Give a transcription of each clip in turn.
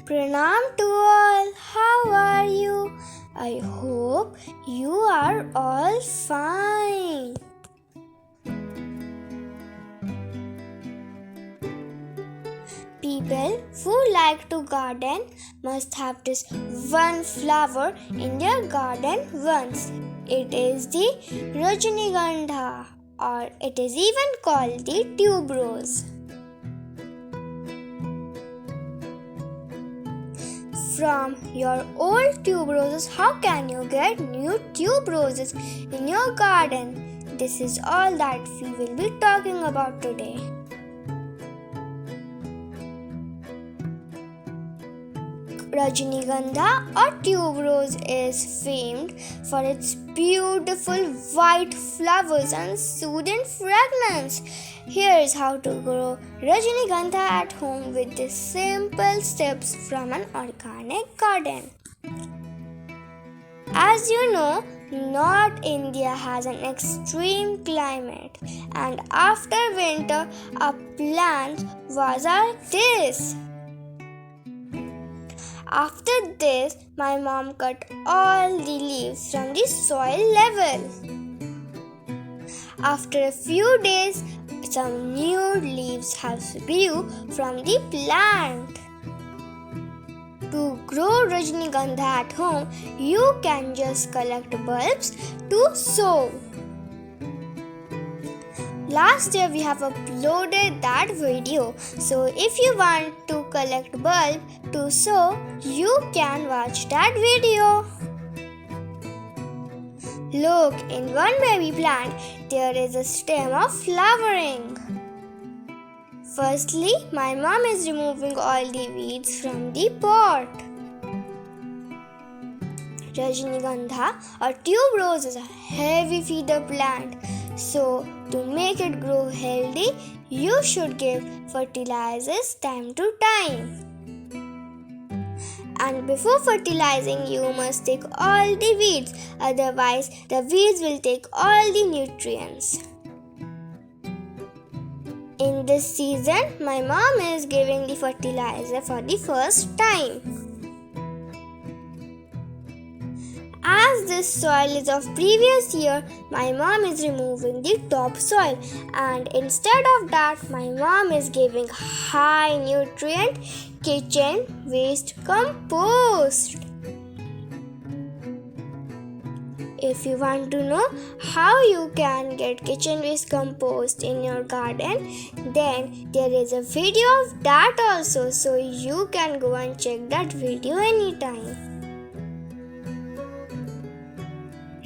Pranam to all. How are you? I hope you are all fine. People who like to garden must have this one flower in their garden once. It is the Rajnigandha, or it is even called the tuberose. From your old tuberoses, how can you get new tuberoses in your garden? This is all that we will be talking about today. Rajnigandha or tuberose is famed for its beautiful white flowers and soothing fragrance. Here is how to grow Rajnigandha at home with the simple steps from an organic garden. As you know, North India has an extreme climate, and after winter, our plants was like this. After this, my mom cut all the leaves from the soil level. After a few days, some new leaves have grew from the plant. To grow Rajnigandha at home, you can just collect bulbs to sow. Last year we have uploaded that video, so if you want to collect bulb to sow, you can watch that video. Look, in one baby plant there is a stem of flowering. Firstly, my mom is removing all the weeds from the pot. Rajnigandha or tuberose is a heavy feeder plant, so to make it grow healthy, you should give fertilizers time to time. And before fertilizing, you must take all the weeds, otherwise the weeds will take all the nutrients. In this season, my mom is giving the fertilizer for the first time. As this soil is of previous year, my mom is removing the topsoil, and instead of that, my mom is giving high nutrient kitchen waste compost. If you want to know how you can get kitchen waste compost in your garden, then there is a video of that also, so you can go and check that video anytime.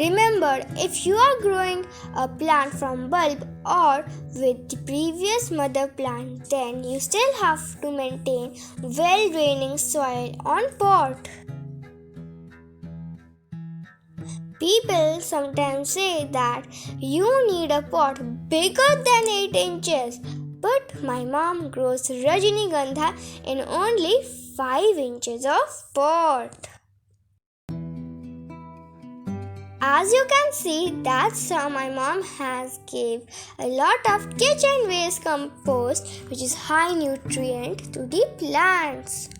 Remember, if you are growing a plant from bulb or with the previous mother plant, then you still have to maintain well-draining soil on pot. People sometimes say that you need a pot bigger than 8 inches, but my mom grows Rajnigandha in only 5 inches of pot. As you can see, that's how my mom has gave a lot of kitchen waste compost, which is high nutrient, to the plants.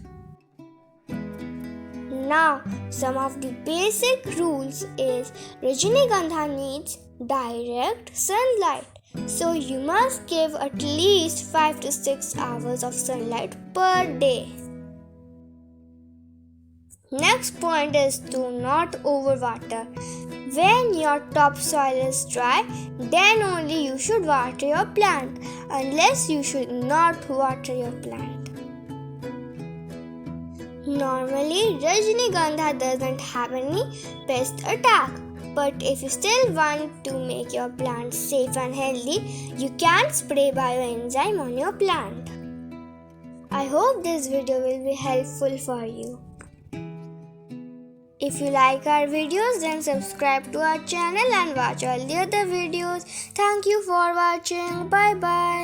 Now, some of the basic rules is Rajnigandha needs direct sunlight. So you must give at least 5 to 6 hours of sunlight per day. Next point is to not overwater. When your topsoil is dry, then only you should water your plant, unless you should not water your plant. Normally, Rajnigandha doesn't have any pest attack, but if you still want to make your plant safe and healthy, you can spray Bioenzyme on your plant. I hope this video will be helpful for you. If you like our videos, then subscribe to our channel and watch all the other videos. Thank you for watching. Bye bye.